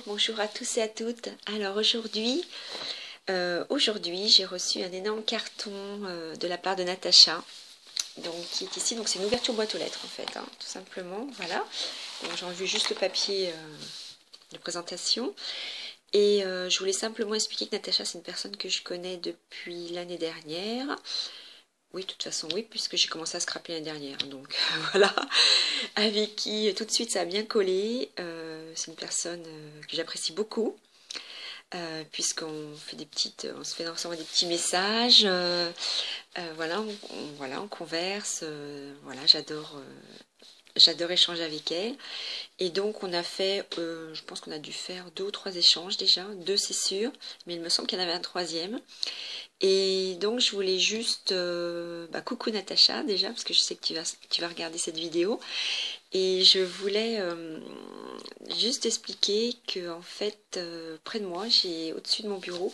bonjour à tous et à toutes. Alors aujourd'hui, j'ai reçu un énorme carton de la part de Natacha, donc qui est ici. Donc c'est une ouverture boîte aux lettres en fait, hein, tout simplement. Voilà. Donc j'ai enlevé juste le papier de présentation. Et je voulais simplement expliquer que Natacha, c'est une personne que je connais depuis l'année dernière. Oui, de toute façon, oui, puisque j'ai commencé à scraper l'année dernière. Donc voilà, avec qui tout de suite ça a bien collé. C'est une personne que j'apprécie beaucoup, puisqu'on fait on se fait ensemble des petits messages. Voilà, on converse. Voilà, j'adore échanger avec elle. Et donc on a fait, je pense qu'on a dû faire 2 ou 3 échanges déjà, 2 c'est sûr, mais il me semble qu'il y en avait un troisième. Et donc je voulais juste, coucou Natacha déjà, parce que je sais que tu vas regarder cette vidéo. Et je voulais juste expliquer que en fait, près de moi, au-dessus de mon bureau,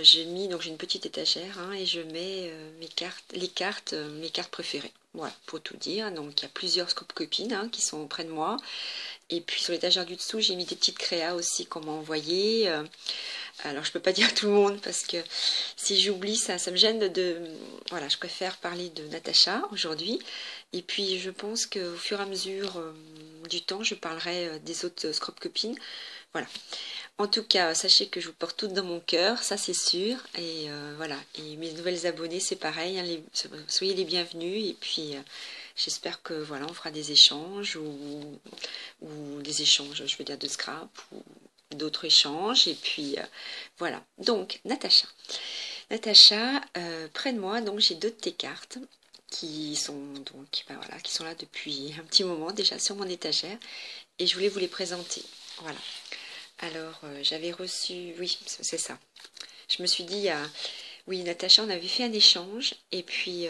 j'ai une petite étagère, hein, et je mets mes cartes préférées. Voilà, pour tout dire. Donc il y a plusieurs Scope Copines, hein, qui sont près de moi. Et puis sur l'étagère du dessous, j'ai mis des petites créas aussi qu'on m'a envoyées. Alors je peux pas dire à tout le monde parce que si j'oublie ça me gêne Voilà, je préfère parler de Natacha aujourd'hui. Et puis je pense qu'au fur et à mesure du temps, je parlerai des autres Scrap Copines. Voilà. En tout cas, sachez que je vous porte toutes dans mon cœur, ça c'est sûr. Et voilà. Et mes nouvelles abonnées, c'est pareil, hein, soyez les bienvenus. Et puis j'espère que voilà, on fera des échanges ou des échanges, je veux dire de scrap ou d'autres échanges. Et puis voilà. Donc Natacha, près de moi, donc j'ai 2 de tes cartes qui sont donc voilà, qui sont là depuis un petit moment déjà sur mon étagère, et je voulais vous les présenter. Voilà. Alors j'avais reçu, oui c'est ça. Je me suis dit oui Natacha, on avait fait un échange, et puis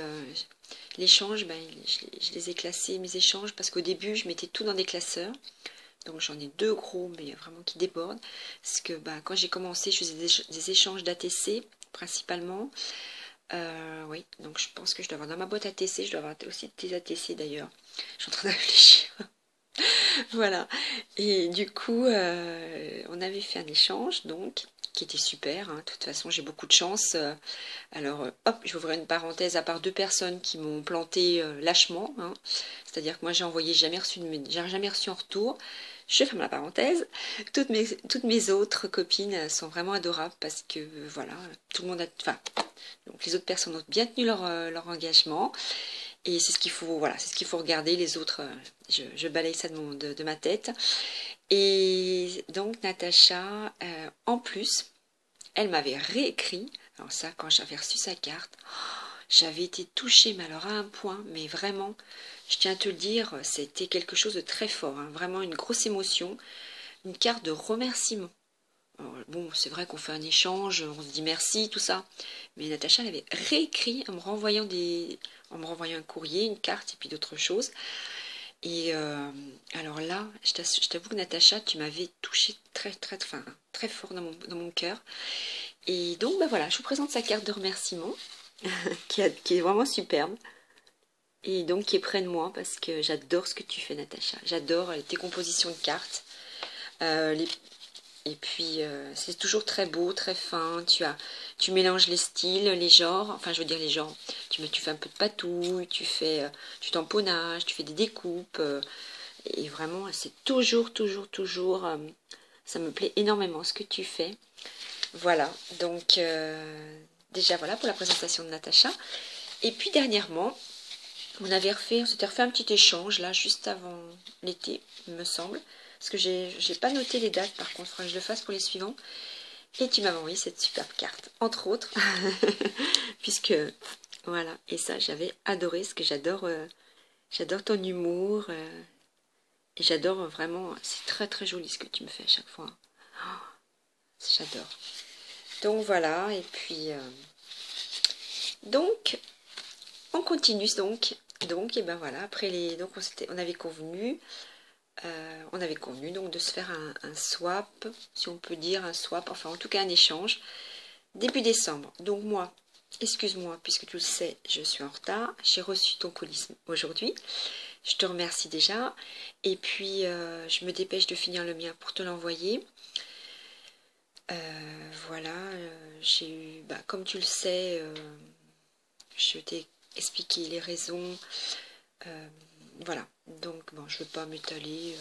l'échange, je les ai classés, mes échanges, parce qu'au début je mettais tout dans des classeurs. Donc j'en ai 2 gros, mais vraiment qui débordent. Parce que quand j'ai commencé, je faisais des échanges d'ATC principalement. Oui, donc je pense que je dois avoir dans ma boîte ATC, je dois avoir aussi des ATC d'ailleurs. Je suis en train de réfléchir. Voilà. Et du coup, on avait fait un échange, donc, qui était super, hein. De toute façon, j'ai beaucoup de chance. Alors, hop, je vais ouvrir une parenthèse, à part 2 personnes qui m'ont planté lâchement, hein. C'est-à-dire que moi, j'ai jamais reçu en retour. Je ferme la parenthèse. Toutes mes autres copines sont vraiment adorables parce que, voilà, tout le monde donc les autres personnes ont bien tenu leur engagement. Et c'est ce qu'il faut, voilà, c'est ce qu'il faut regarder. Les autres, je balaye ça de ma tête. Et donc Natacha, en plus, elle m'avait réécrit. Alors ça, quand j'avais reçu sa carte, j'avais été touchée, mais alors à un point, mais vraiment, je tiens à te le dire, c'était quelque chose de très fort, hein, vraiment une grosse émotion, une carte de remerciement. Alors, bon, c'est vrai qu'on fait un échange, on se dit merci, tout ça, mais Natacha, elle avait réécrit en me renvoyant un courrier, une carte et puis d'autres choses. Et alors là, je t'avoue que Natacha, tu m'avais touchée très fort dans mon cœur. Et donc, voilà, je vous présente sa carte de remerciement, qui est vraiment superbe. Et donc, qui est près de moi, parce que j'adore ce que tu fais, Natacha. J'adore tes compositions de cartes. Et puis, c'est toujours très beau, très fin. Tu mélanges les styles, les genres. Enfin, je veux dire les genres. Tu fais un peu de patouille, tu tamponnages, tu fais des découpes. Et vraiment, c'est toujours, ça me plaît énormément ce que tu fais. Voilà. Donc, déjà, voilà pour la présentation de Natacha. Et puis, dernièrement, on s'était refait un petit échange, là, juste avant l'été, il me semble. Parce que j'ai pas noté les dates, par contre, il faudra que je le fasse pour les suivants. Et tu m'avais envoyé cette superbe carte, entre autres. Puisque, voilà, et ça, j'avais adoré, parce que j'adore ton humour. Et j'adore vraiment, c'est très joli ce que tu me fais à chaque fois. Oh, j'adore. Donc voilà, et puis... donc, on continue et ben voilà, après donc on avait convenu... donc de se faire un swap, si on peut dire un swap, enfin en tout cas un échange, début décembre. Donc moi, excuse-moi, puisque tu le sais, je suis en retard. J'ai reçu ton colis aujourd'hui. Je te remercie déjà. Et puis, je me dépêche de finir le mien pour te l'envoyer. Voilà, j'ai eu, comme tu le sais, je t'ai expliqué les raisons. Voilà, donc bon, je ne veux pas m'étaler.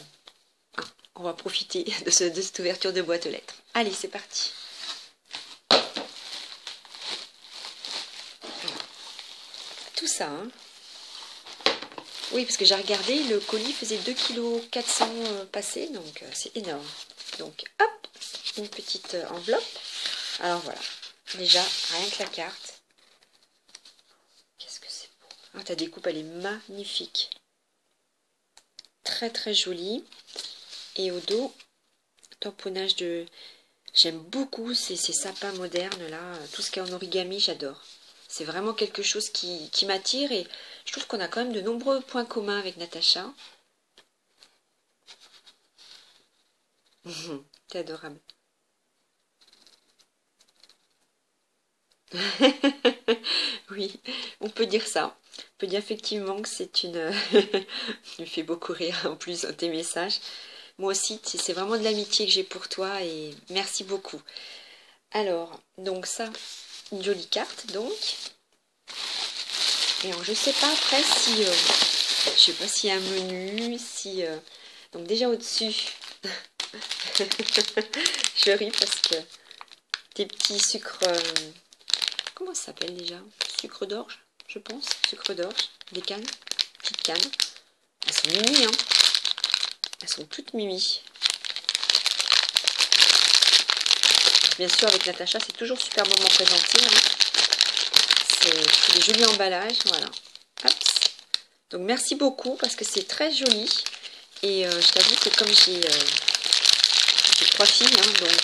On va profiter de cette ouverture de boîte aux lettres. Allez, c'est parti. Voilà. Tout ça, hein. Oui, parce que j'ai regardé, le colis faisait 2,4 kg passé, donc c'est énorme. Donc, hop, une petite enveloppe. Alors voilà, déjà, rien que la carte. Qu'est-ce que c'est beau. Ah, ta découpe, elle est magnifique. Très, très jolie. Et au dos, tamponnage de... J'aime beaucoup ces sapins modernes, là. Tout ce qui est en origami, j'adore. C'est vraiment quelque chose qui m'attire et je trouve qu'on a quand même de nombreux points communs avec Natacha. T'es adorable. Oui, on peut dire ça. On peut dire effectivement que c'est une... Tu me fais beaucoup rire en plus dans tes messages. Moi aussi, c'est vraiment de l'amitié que j'ai pour toi et merci beaucoup. Alors, donc ça, une jolie carte donc. Et alors, je sais pas après si... je sais pas s'il y a un menu, si... Donc déjà au-dessus, je ris parce que des petits sucres... comment ça s'appelle déjà? Sucre d'orge, je pense. Sucre d'orge, des cannes, petites cannes. Elles sont mimi, hein. Elles sont toutes mimi. Bien sûr, avec Natacha, c'est toujours superbement présenté. Hein. C'est des jolis emballages, voilà. Hop. Donc merci beaucoup parce que c'est très joli. Et je t'avoue que comme j'ai 3 filles, hein, donc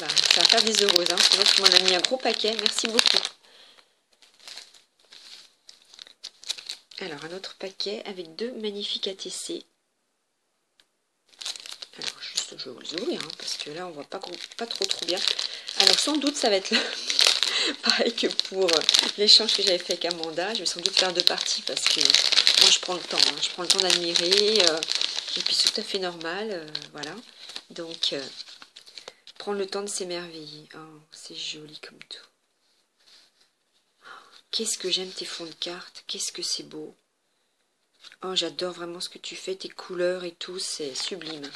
ça va faire des heureuses. Hein. C'est vrai que tu m'en as mis un gros paquet. Merci beaucoup. Alors un autre paquet avec 2 magnifiques ATC. Alors juste je vais vous les ouvrir hein, parce que là on voit pas trop bien. Alors sans doute ça va être pareil que pour l'échange que j'avais fait avec Amanda. Je vais sans doute faire 2 parties parce que moi je prends le temps. Hein. Je prends le temps d'admirer. Et puis c'est tout à fait normal. Voilà. Donc prendre le temps de s'émerveiller. Oh, c'est joli comme tout. Qu'est-ce que j'aime tes fonds de cartes. Qu'est-ce que c'est beau. Oh, j'adore vraiment ce que tu fais. Tes couleurs et tout. C'est sublime.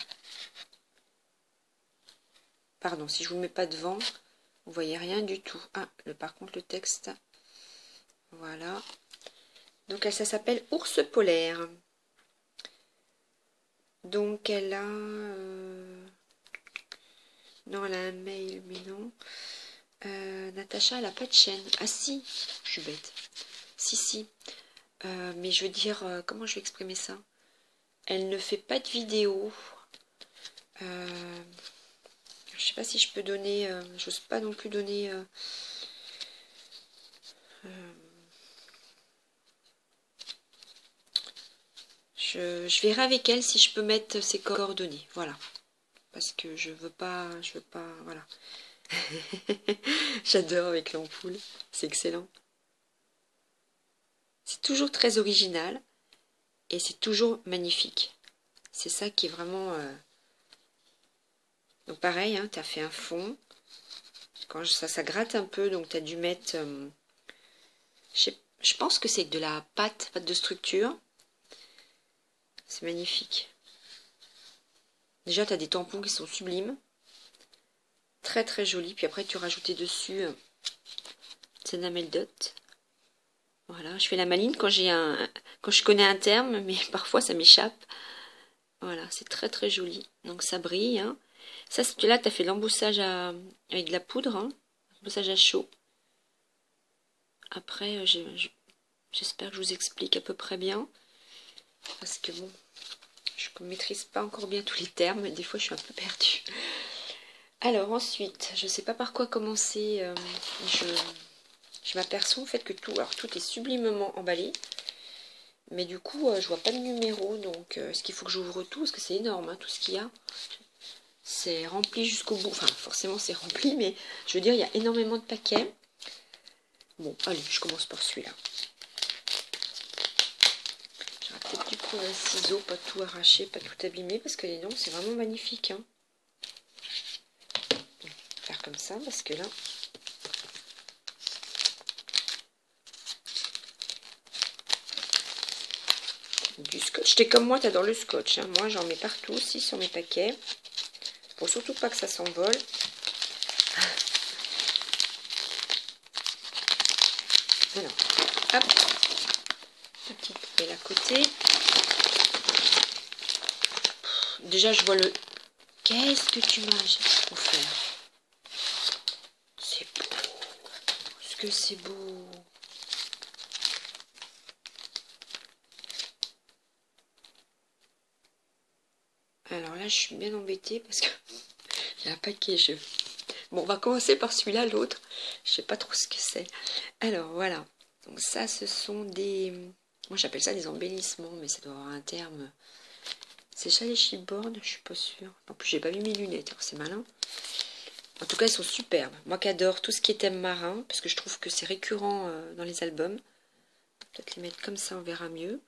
Pardon, si je vous mets pas devant, vous voyez rien du tout. Ah, par contre le texte. Voilà. Donc ça s'appelle Ours polaire. Donc elle a... Non, elle a un mail, mais non. Natacha, elle n'a pas de chaîne. Ah si, je suis bête. Si. Mais je veux dire, comment je vais exprimer ça? Elle ne fait pas de vidéo. Je sais pas si je peux donner... j'ose pas non plus donner... je verrai avec elle si je peux mettre ses coordonnées. Voilà. Parce que je veux pas... Voilà. J'adore avec l'ampoule. C'est excellent. C'est toujours très original. Et c'est toujours magnifique. C'est ça qui est vraiment... Donc pareil, hein, tu as fait un fond. Quand ça gratte un peu, donc tu as dû mettre... je pense que c'est de la pâte de structure. C'est magnifique. Déjà, tu as des tampons qui sont sublimes. Très très jolis. Puis après, tu rajoutais dessus Zenamel Dot. Voilà, je fais la maline quand je connais un terme, mais parfois ça m'échappe. Voilà, c'est très très joli. Donc ça brille. Hein. Ça, là, tu as fait l'embossage avec de la poudre. Hein. L'embossage à chaud. Après, j'espère que je vous explique à peu près bien. Parce que bon, je ne maîtrise pas encore bien tous les termes. Des fois, je suis un peu perdue. Alors ensuite, je ne sais pas par quoi commencer. Je m'aperçois en fait que tout est sublimement emballé. Mais du coup, je vois pas de numéro. Donc, est-ce qu'il faut que j'ouvre tout? Parce que c'est énorme, hein, tout ce qu'il y a. C'est rempli jusqu'au bout. Enfin, forcément, c'est rempli. Mais je veux dire, il y a énormément de paquets. Bon, allez, je commence par celui-là. J'aurais peut-être dû prendre un ciseau, pas tout arracher, pas tout abîmer, parce que les noms, c'est vraiment magnifique. Hein. Faire comme ça, parce que là... Du scotch. T'es comme moi, t'adores le scotch. Hein. Moi, j'en mets partout aussi sur mes paquets. Pour surtout pas que ça s'envole. Alors, hop. La petite poubelle à côté. Déjà, je vois le... Qu'est-ce que tu m'as offert? C'est beau. Est-ce que c'est beau? Alors là, je suis bien embêtée parce que il y a un paquet. Bon, on va commencer par celui-là, l'autre. Je sais pas trop ce que c'est. Alors, voilà. Donc ça, ce sont des... Moi, j'appelle ça des embellissements, mais ça doit avoir un terme. C'est Chalet Chipboard, je suis pas sûre. En plus, j'ai pas mis mes lunettes, c'est malin. En tout cas, ils sont superbes. Moi qui adore tout ce qui est thème marin, parce que je trouve que c'est récurrent dans les albums. Peut-être les mettre comme ça, on verra mieux.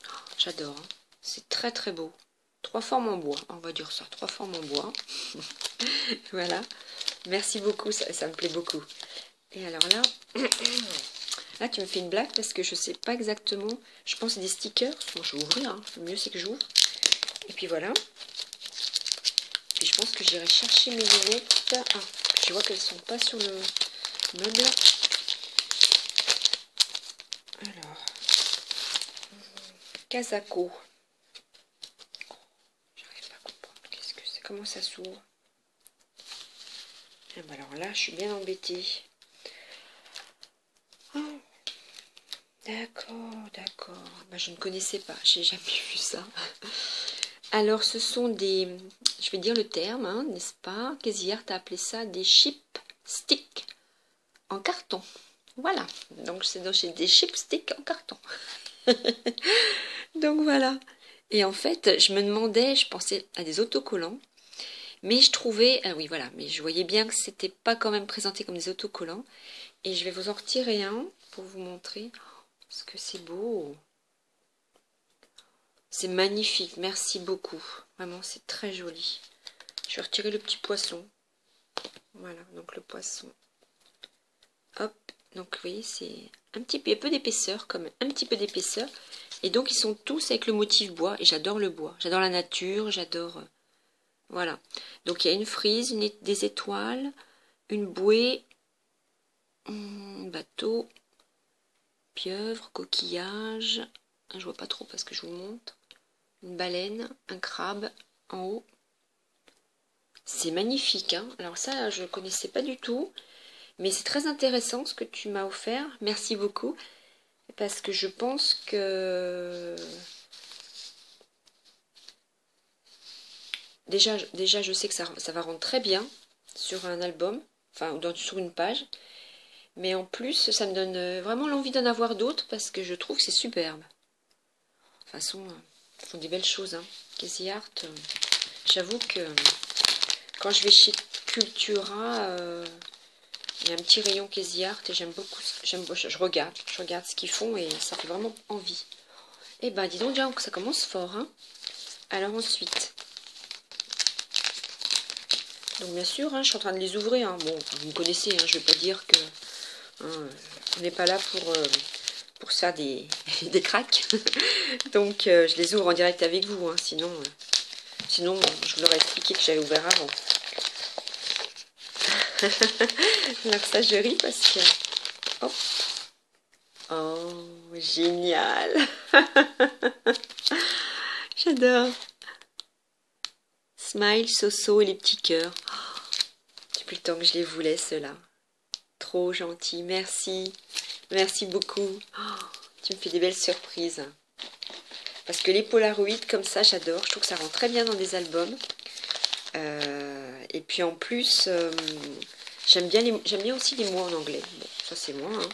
Oh, j'adore. Hein. C'est très très beau. 3 formes en bois, on va dire ça. 3 formes en bois. Voilà. Merci beaucoup, ça me plaît beaucoup. Et alors là, là tu me fais une blague parce que je sais pas exactement. Je pense que c'est des stickers. Bon, je vais ouvrir, hein. Le mieux c'est que j'ouvre. Et puis voilà. Et je pense que j'irai chercher mes lunettes. Ah, je vois qu'elles sont pas sur le meuble. Alors, Casako. J'arrive pas à comprendre. Qu'est-ce que c'est? Comment ça s'ouvre? Et ben alors là, je suis bien embêtée. Oh, d'accord, d'accord. Ben, je ne connaissais pas. J'ai jamais vu ça. Alors, ce sont des... Je vais dire le terme, hein, n'est-ce pas? Casillard a appelé ça des chipsticks en carton. Voilà. Donc, c'est des chipsticks en carton. Donc, voilà. Et en fait, je me demandais, je pensais à des autocollants. Mais je trouvais... Ah oui, voilà. Mais je voyais bien que c'était pas quand même présenté comme des autocollants. Et je vais vous en retirer un pour vous montrer. Parce que c'est beau. C'est magnifique. Merci beaucoup. Vraiment, c'est très joli. Je vais retirer le petit poisson. Voilà, donc le poisson. Hop. Donc, vous voyez, c'est un petit peu d'épaisseur, comme un petit peu d'épaisseur. Et donc, ils sont tous avec le motif bois. Et j'adore le bois. J'adore la nature. J'adore... Voilà. Donc, il y a une frise, des étoiles, une bouée, un bateau, pieuvre, coquillage. Je vois pas trop parce que je vous montre. Une baleine, un crabe en haut. C'est magnifique. Hein. Alors ça, je ne connaissais pas du tout. Mais c'est très intéressant ce que tu m'as offert. Merci beaucoup. Parce que je pense que... Déjà je sais que ça va rendre très bien sur un album. Enfin, sur une page. Mais en plus, ça me donne vraiment l'envie d'en avoir d'autres. Parce que je trouve que c'est superbe. De toute façon, ce sont des belles choses. Hein. Casey Art, j'avoue que quand je vais chez Cultura... il y a un petit rayon Casey Art et j'aime beaucoup, je regarde ce qu'ils font et ça fait vraiment envie. Et ben dis donc déjà ça commence fort. Hein. Alors ensuite, donc bien sûr, hein, je suis en train de les ouvrir. Hein. Bon, vous me connaissez, hein, je ne vais pas dire que hein, on n'est pas là pour se faire des cracks. Donc je les ouvre en direct avec vous. Hein, sinon, je vous l'aurais expliqué que j'avais ouvert avant. Alors ça je ris parce que... Hop. Oh, génial. J'adore. Smile, Soso et les petits cœurs. Oh, depuis le temps que je les voulais, ceux-là. Trop gentil, merci. Merci beaucoup. Oh, tu me fais des belles surprises. Parce que les polaroïdes comme ça, j'adore. Je trouve que ça rend très bien dans des albums. Et puis en plus, j'aime bien aussi les mots en anglais. Bon, ça c'est moi. Hein.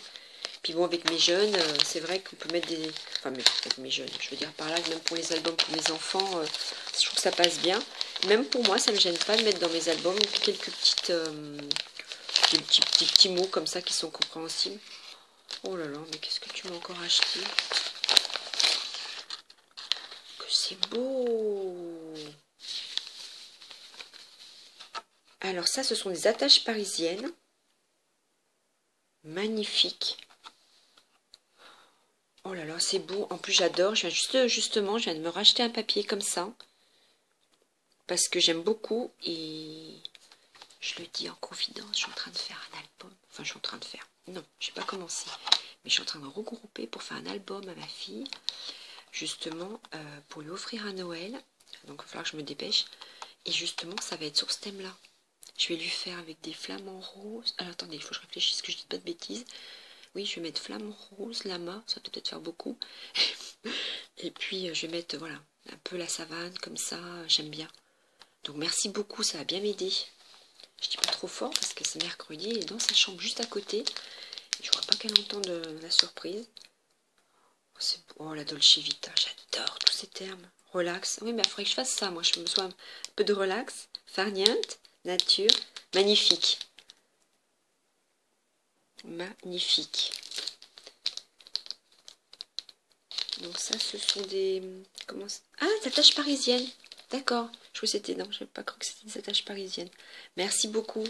Puis bon, avec mes jeunes, c'est vrai qu'on peut mettre des... Enfin, avec mes jeunes, je veux dire par là, même pour les albums pour mes enfants, je trouve que ça passe bien. Même pour moi, ça ne me gêne pas de mettre dans mes albums quelques petites des petits mots comme ça qui sont compréhensibles. Oh là là, mais qu'est-ce que tu m'as encore acheté? Que c'est beau! Alors ça, ce sont des attaches parisiennes. Magnifiques. Oh là là, c'est beau. En plus, j'adore. Justement, je viens de me racheter un papier comme ça. Parce que j'aime beaucoup. Et je le dis en confidence, je suis en train de faire un album. Enfin, je suis en train de faire. Non, je n'ai pas commencé. Mais je suis en train de regrouper pour faire un album à ma fille. Justement, pour lui offrir à Noël. Donc, il va falloir que je me dépêche. Et justement, ça va être sur ce thème-là. Je vais lui faire avec des flamants roses. Alors, attendez, il faut que je réfléchisse que je ne dise pas de bêtises. Oui, je vais mettre flamants roses, lama, ça peut peut-être faire beaucoup. Et puis, je vais mettre, voilà, un peu la savane, comme ça, j'aime bien. Donc, merci beaucoup, ça va bien m'aider. Je dis pas trop fort parce que c'est mercredi et dans sa chambre juste à côté. Je crois pas qu'elle entende la surprise. Oh, la Dolce Vita, j'adore tous ces termes. Relax. Oui, mais il faudrait que je fasse ça, moi. Je me sois un peu de relax, farniente, nature, magnifique. Magnifique. Donc ça, ce sont des... Comment ça... Ah, des attaches parisiennes. D'accord. Je croyais que c'était... Non, je n'avais pas cru que c'était des attaches parisiennes. Merci beaucoup.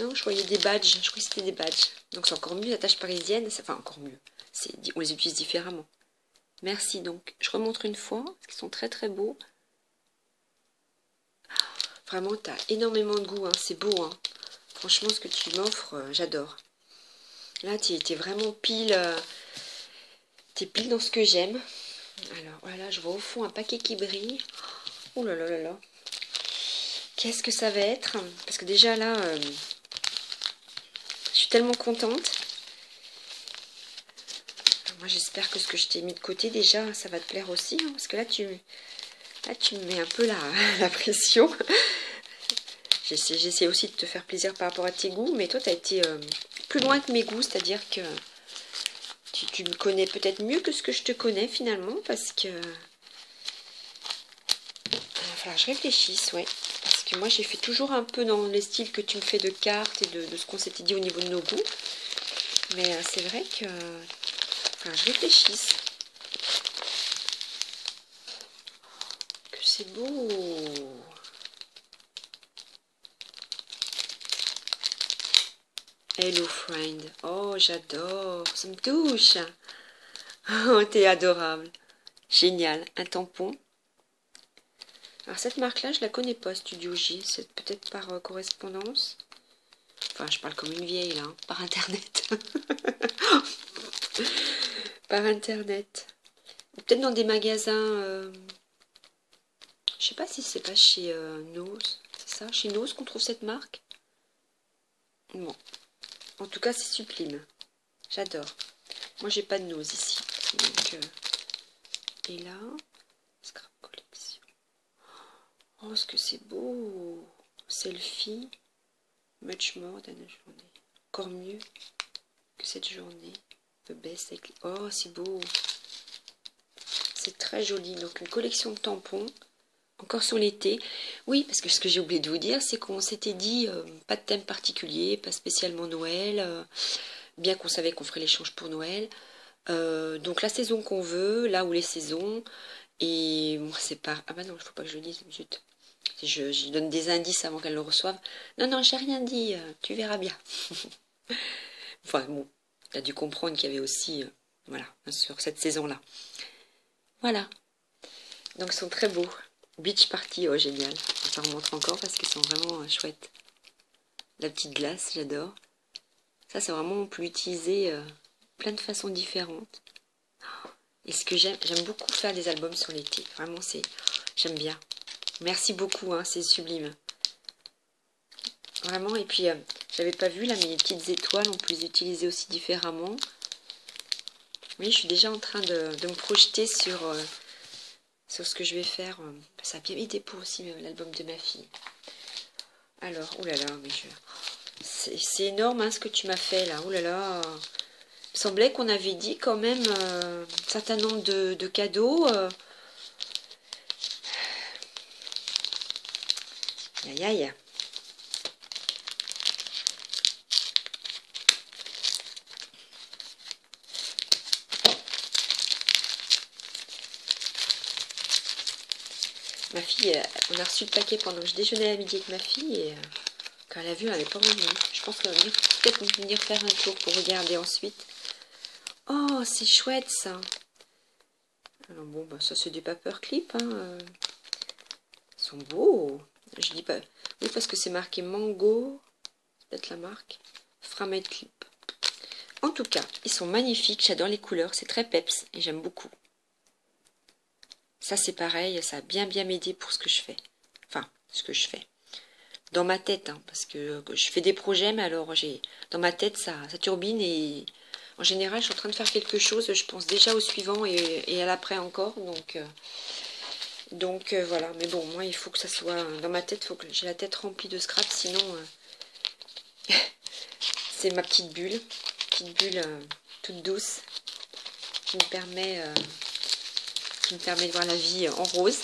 Non, je voyais des badges. Je croyais que c'était des badges. Donc c'est encore mieux, les attaches parisiennes. Enfin, encore mieux. On les utilise différemment. Merci. Donc, je remontre une fois. Parce qu'ils sont très très beaux. Vraiment, tu as énormément de goût. Hein. C'est beau. Hein. Franchement, ce que tu m'offres, j'adore. Là, tu es vraiment pile... T'es pile dans ce que j'aime. Alors, voilà, je vois au fond un paquet qui brille. Oh là là là là. Qu'est-ce que ça va être? Parce que déjà là, je suis tellement contente. Moi, j'espère que ce que je t'ai mis de côté déjà, ça va te plaire aussi. Hein, parce que là, tu me mets un peu la pression. J'essaie aussi de te faire plaisir par rapport à tes goûts. Mais toi, tu as été plus loin que mes goûts. C'est-à-dire que tu me connais peut-être mieux que ce que je te connais finalement. Parce que... Il va falloir que je réfléchisse, ouais. Parce que moi, j'ai fait toujours un peu dans les styles que tu me fais de cartes et de ce qu'on s'était dit au niveau de nos goûts. Mais c'est vrai que... Enfin, je réfléchisse. Que c'est beau. Hello, friend. Oh, j'adore. Ça me touche. Oh, t'es adorable. Génial. Un tampon. Alors, cette marque-là, je la connais pas, Studio J. C'est peut-être par correspondance. Enfin, je parle comme une vieille, là. Hein, par Internet. Par Internet. Peut-être dans des magasins... Je sais pas si c'est pas chez Nose. C'est ça? Chez Nose qu'on trouve cette marque? Bon. En tout cas, c'est sublime. J'adore. Moi, j'ai pas de Nose ici. Donc, et là, Scrap Collection. Oh, ce que c'est beau. Selfie. Much more than a journée. Encore mieux que cette journée. The best. Oh, c'est beau. C'est très joli. Donc, une collection de tampons. Encore sur l'été. Oui, parce que ce que j'ai oublié de vous dire, c'est qu'on s'était dit pas de thème particulier, pas spécialement Noël, bien qu'on savait qu'on ferait l'échange pour Noël. Donc la saison qu'on veut, là où les saisons, et moi c'est pas... Ah bah non, il faut pas que je le dise, zut. Je donne des indices avant qu'elle le reçoive. Non, non, j'ai rien dit, tu verras bien. Enfin bon, tu as dû comprendre qu'il y avait aussi, voilà, sur cette saison-là. Voilà. Donc ils sont très beaux. Beach Party, oh génial. Je t'en remontre encore parce qu'ils sont vraiment chouettes. La petite glace, j'adore. Ça, c'est vraiment, on peut l'utiliser plein de façons différentes. Et ce que j'aime beaucoup faire des albums sur l'été. Vraiment, j'aime bien. Merci beaucoup, hein, c'est sublime. Vraiment, et puis, j'avais pas vu là, mais les petites étoiles, on peut les utiliser aussi différemment. Oui, je suis déjà en train de me projeter sur ce que je vais faire. Ça a bien aidé pour aussi l'album de ma fille. Alors, oh là là, mais c'est énorme hein, ce que tu m'as fait là. Oh là là. Il me semblait qu'on avait dit quand même un certain nombre de cadeaux. Aïe aïe. Ma fille, on a reçu le paquet pendant que je déjeunais à midi avec ma fille et quand elle a vu, elle n'est pas revenue. Je pense qu'elle va peut-être venir faire un tour pour regarder ensuite. Oh, c'est chouette ça. Alors bon, bah, ça c'est des paperclips. Hein. Ils sont beaux. Je dis pas... Oui, parce que c'est marqué Mango. C'est peut-être la marque. Framed Clip. En tout cas, ils sont magnifiques. J'adore les couleurs. C'est très peps et j'aime beaucoup. Ça c'est pareil. Ça a bien m'aider pour ce que je fais. Enfin, ce que je fais. Dans ma tête, hein, parce que je fais des projets, mais alors dans ma tête, ça turbine et en général, je suis en train de faire quelque chose, je pense déjà au suivant et à l'après encore, donc voilà. Mais bon, moi, il faut que ça soit dans ma tête, il faut que j'ai la tête remplie de scrap, sinon c'est ma petite bulle toute douce qui me permet de voir la vie en rose.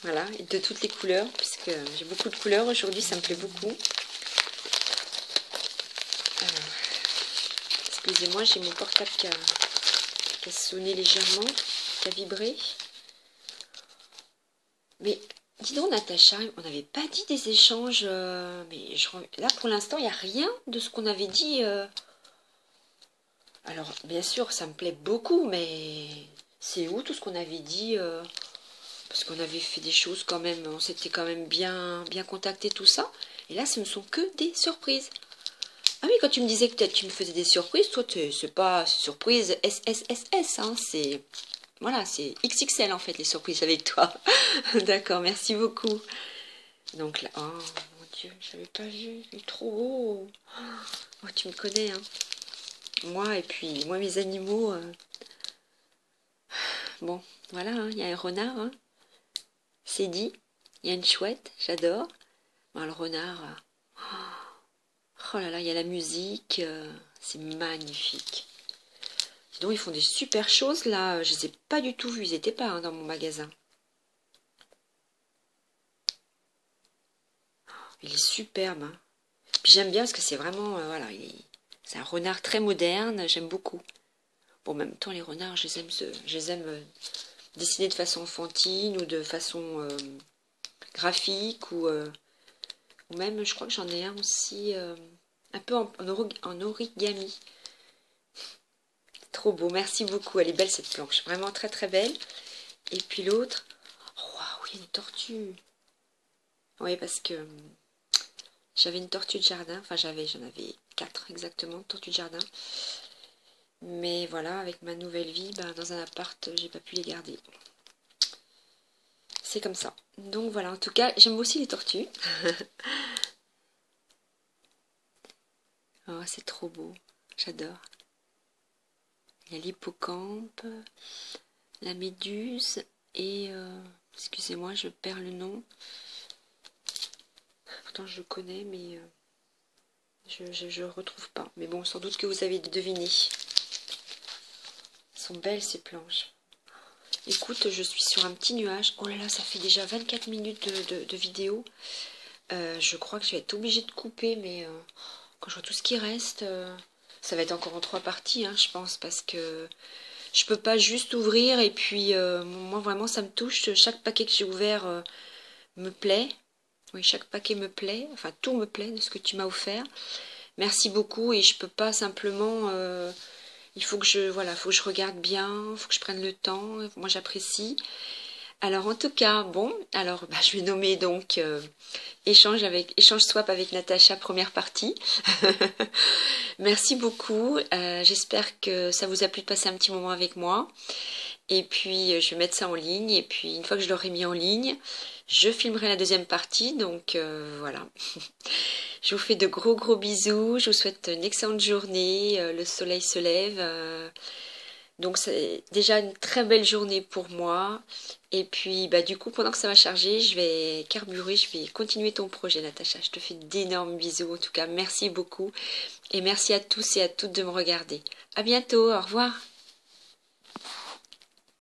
Voilà, et de toutes les couleurs, puisque j'ai beaucoup de couleurs aujourd'hui, ça me plaît beaucoup. Alors, excusez-moi, j'ai mon portable qui a sonné légèrement, qui a vibré. Mais dis donc, Natacha, on n'avait pas dit des échanges, mais là pour l'instant, il n'y a rien de ce qu'on avait dit. Alors, bien sûr, ça me plaît beaucoup, mais c'est où tout ce qu'on avait dit parce qu'on avait fait des choses quand même, on s'était quand même bien contacté, tout ça. Et là, ce ne sont que des surprises. Ah oui, quand tu me disais que peut-être tu me faisais des surprises, toi, c'est pas surprise SSSS, hein, c'est... Voilà, c'est XXL en fait, les surprises avec toi. D'accord, merci beaucoup. Donc là, oh mon Dieu, je n'avais pas vu, il est trop beau. Oh, tu me connais, hein. Moi, et puis, moi, mes animaux... Bon, voilà, hein, il y a un renard, hein. C'est dit, il y a une chouette, j'adore. Bon, le renard, oh là là, il y a la musique, c'est magnifique. Donc ils font des super choses là, je les ai pas du tout vus, ils n'étaient pas hein, dans mon magasin. Il est superbe. Hein. Puis j'aime bien parce que c'est vraiment, voilà, c'est un renard très moderne, j'aime beaucoup. Bon, en même temps, les renards, je les aime dessiner de façon enfantine ou de façon graphique ou même, je crois que j'en ai un aussi un peu en origami. Trop beau, merci beaucoup. Elle est belle cette planche, vraiment très très belle. Et puis l'autre, waouh, il y a une tortue. Oui, parce que j'avais une tortue de jardin, enfin j'en avais 4 exactement, tortues de jardin. Mais voilà, avec ma nouvelle vie, ben, dans un appart, j'ai pas pu les garder. C'est comme ça. Donc voilà, en tout cas, j'aime aussi les tortues. Oh, c'est trop beau, j'adore. Il y a l'hippocampe, la méduse et... excusez-moi, je perds le nom. Pourtant, je le connais, mais je ne retrouve pas. Mais bon, sans doute que vous avez deviné. Elles sont belles, ces planches. Écoute, je suis sur un petit nuage. Oh là là, ça fait déjà 24 minutes de vidéo. Je crois que je vais être obligée de couper, mais quand je vois tout ce qui reste... ça va être encore en 3 parties, hein, je pense, parce que je peux pas juste ouvrir et puis moi vraiment ça me touche. Chaque paquet que j'ai ouvert me plaît. Oui, chaque paquet me plaît. Enfin, tout me plaît de ce que tu m'as offert. Merci beaucoup et je peux pas simplement... il faut que faut que je regarde bien, il faut que je prenne le temps. Moi, j'apprécie. Alors, en tout cas, bon, alors je vais nommer donc échange swap avec Natacha, première partie. Merci beaucoup. J'espère que ça vous a plu de passer un petit moment avec moi. Et puis, je vais mettre ça en ligne. Et puis, une fois que je l'aurai mis en ligne, je filmerai la deuxième partie. Donc, voilà. Je vous fais de gros bisous. Je vous souhaite une excellente journée. Le soleil se lève. Donc, c'est déjà une très belle journée pour moi. Et puis, bah, du coup, pendant que ça va charger, je vais carburer, je vais continuer ton projet, Natacha. Je te fais d'énormes bisous. En tout cas, merci beaucoup. Et merci à tous et à toutes de me regarder. À bientôt. Au revoir.